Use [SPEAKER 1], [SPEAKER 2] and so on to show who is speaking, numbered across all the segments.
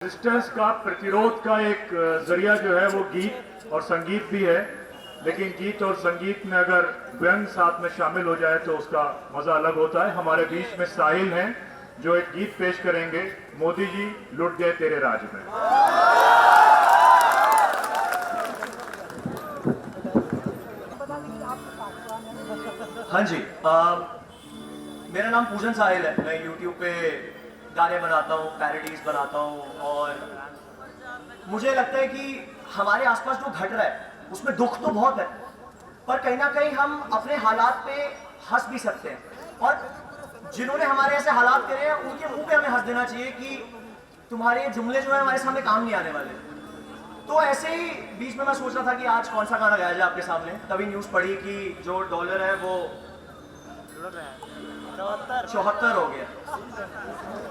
[SPEAKER 1] Resistance का प्रतिरोध का एक जरिया जो है वो गीत और संगीत भी है, लेकिन गीत और संगीत में अगर व्यंग साथ में शामिल हो जाए तो उसका मजा अलग होता है। हमारे बीच में साहिल हैं जो एक गीत पेश करेंगे, मोदी जी लुट गए तेरे राज में।
[SPEAKER 2] हाँ जी, मेरा नाम पूजन साहिल है। मैं YouTube पे गाने बनाता हूँ, पैरोडीज बनाता हूँ और मुझे लगता है कि हमारे आसपास जो घट रहा है उसमें दुख तो बहुत है, पर कहीं ना कहीं हम अपने हालात पे हंस भी सकते हैं और जिन्होंने हमारे ऐसे हालात करे हैं उनके मुंह पे हमें हंस देना चाहिए कि तुम्हारे ये जुमले जो है हमारे सामने काम नहीं आने वाले। तो ऐसे ही बीच में मैं सोच रहा था कि आज कौन सा गाना गाया जाए आपके सामने, तभी न्यूज़ पढ़ी कि जो डॉलर है वो 74 हो गया।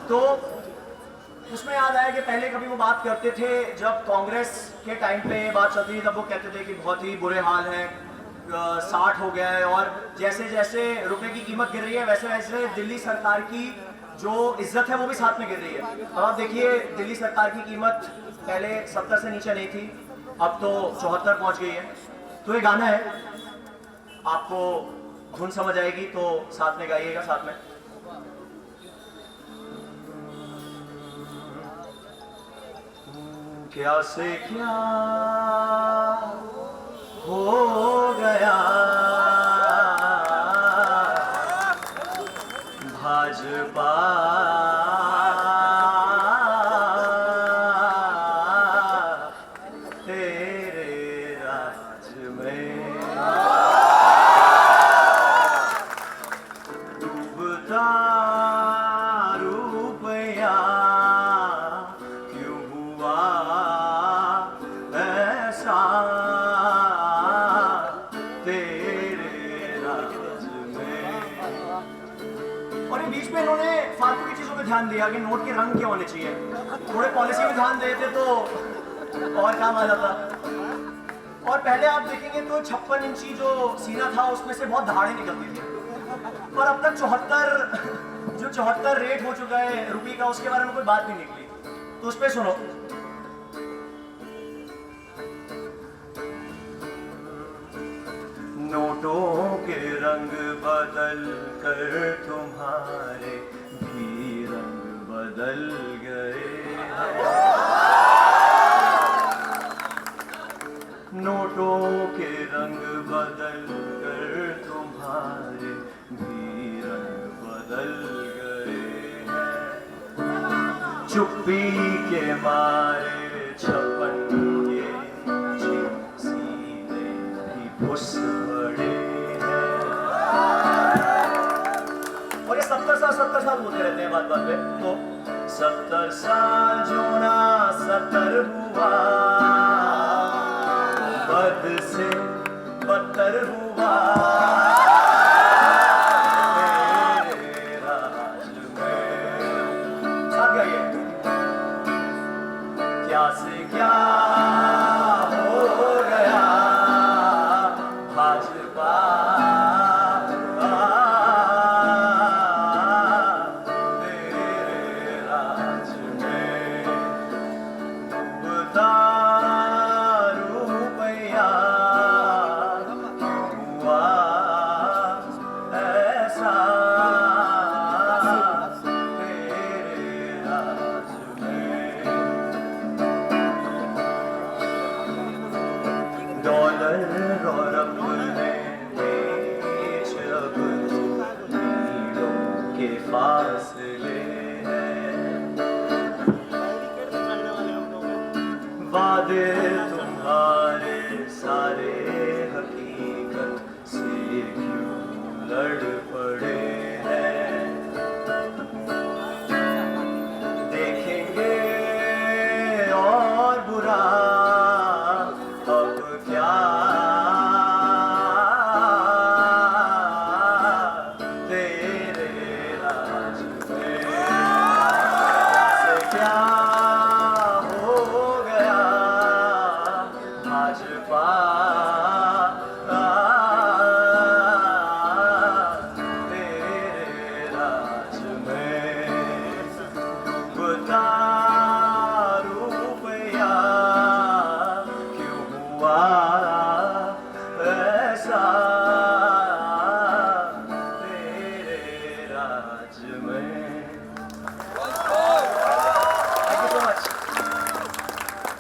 [SPEAKER 2] तो उसमें याद आया कि पहले कभी वो बात करते थे जब कांग्रेस के टाइम पे बात चलती थी, तब वो कहते थे कि बहुत ही बुरे हाल हैं, 60 हो गया है और जैसे जैसे रुपए की कीमत गिर रही है वैसे वैसे दिल्ली सरकार की जो इज्जत है वो भी साथ में गिर रही है। अब आप देखिए, दिल्ली सरकार की कीमत पहले 70 से नीचे नहीं थी, अब तो 74 पहुंच गई है। तो ये गाना है, आपको धुन समझ आएगी तो साथ में गाइएगा साथ में। क्या से क्या हो गया भाजपा तेरे राज में, डूबता रुपया क्यों हुआ ऐसा तेरे राज में। और ये बीच में इन्होंने फालतू की चीजों पे ध्यान दिया कि नोट के रंग क्या होने चाहिए, थोड़े पॉलिसी में ध्यान देते तो और काम आ जाता। और पहले आप देखेंगे तो 56 इंची जो सीना था उसमें से बहुत धाड़ें निकलती थी, पर अब तक 74 रेट हो चुका है रुपये का, उसके बारे में कोई बात नहीं निकली। तो उस पर सुनो, नोटों के रंग बदल कर तुम्हारे भी रंग बदल गए, नोटों के रंग बदल कर तुम्हारे भी रंग बदल गए हैं। चुप्पी के मारे 56 के सीने भी घुस पड़े हैं। और ये 70 साल होते रहते हैं बात बात पे। तो 70 साल जो ना 70 हुआ, बद से बदतर हुआ तेरे राज में। साथ गाइए, क्या से क्या हो गया भाजपा तेरे राज में, डूबता डॉलर और अपने बीच अब मीलों के फासले हैं, वादे तुम्हारे सारे हकीकत से क्यों लड़ पड़े हैं। देखेंगे और बुरा क्या हो गया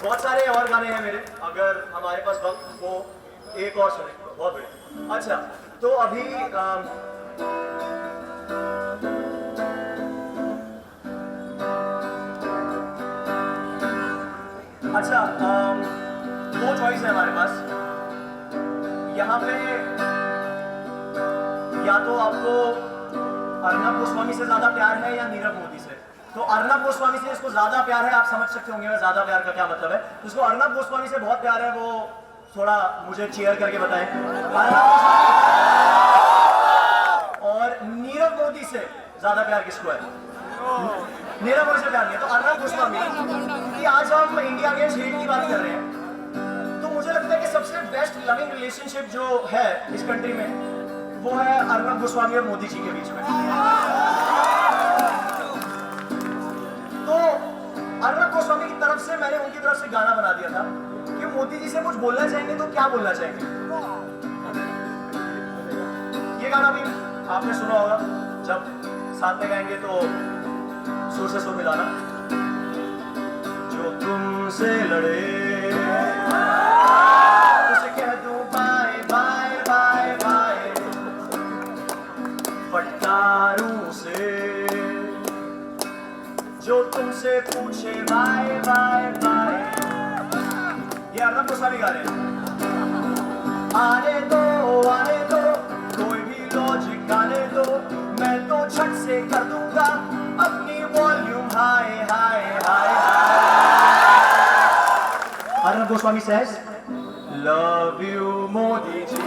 [SPEAKER 2] बहुत सारे और गाने हैं मेरे, अगर हमारे पास वक्त हो एक और सुने बहुत बढ़िया। अच्छा तो अभी अच्छा दो चॉइस है हमारे पास यहाँ पे, या तो आपको अर्नब गोस्वामी से ज्यादा प्यार है या नीरव मोदी से। तो अर्नब गोस्वामी से इसको ज्यादा प्यार है, आप समझ सकते होंगे मैं ज्यादा प्यार का क्या मतलब है। तो इसको अर्नब गोस्वामी से बहुत प्यार है, वो थोड़ा मुझे चीयर करके बताएं। अर्नब गोस्वामी और नीरव मोदी से ज्यादा प्यार किसको है? नीरव मोदी से प्यार नहीं है। तो अर्नब गोस्वामी कि आज हम इंडिया के हेट की बात कर रहे हैं, तो मुझे लगता है कि सबसे बेस्ट लविंग रिलेशनशिप जो है इस कंट्री में वो है अर्नब गोस्वामी और मोदी जी के बीच में। तो अर्नब गोस्वामी की तरफ से मैंने उनकी तरफ से गाना बना दिया था कि मोदी जी से कुछ बोलना चाहेंगे तो क्या बोलना चाहेंगे। ये गाना भी आपने सुना होगा, जब साथ में गाएंगे तो सुर से सुर मिलाना। जो तुमसे लड़े उसे कह दूं बाय बाय बाय बाय, फटकारों से जो तुमसे पूछे बाय बाय बाय। ये अर्नब गोस्वामी गा रहे हैं। आने दो कोई भी लॉजिक आने दो, मैं तो झट से कर दूंगा अपनी volume hi hi hi. Arnab Goswami says love you Modi ji,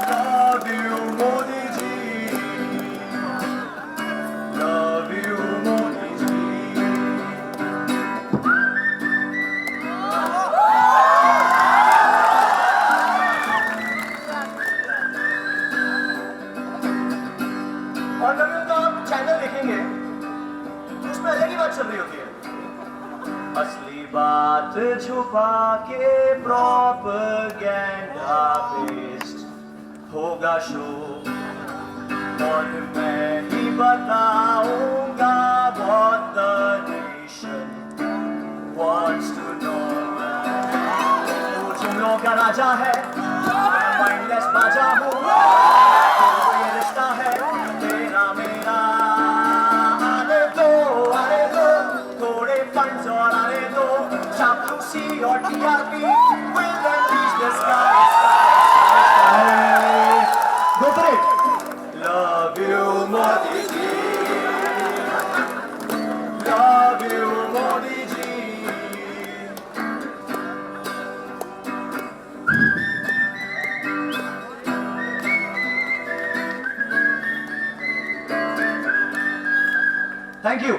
[SPEAKER 2] love you Modi ji, love you Modi ji. और जब उनका आप चैनल देखेंगे तो उसमें अलग ही बात चल रही होती है। असली बात छुपा के प्रोपेगेंडा बेस्ड होगा शो, और मैं ही बताऊंगा what the nation wants to know। तू जुमलों का राजा है, मैं माइंडलेस बाजा हूँ, तो ये रिश्ता है तेरा मेरा। आने दो थोड़े फंड्स और आने दो, चापलूसी और TRP will then reach the sky। Go for it। Love you Modi ji, love you Modi ji. Thank you।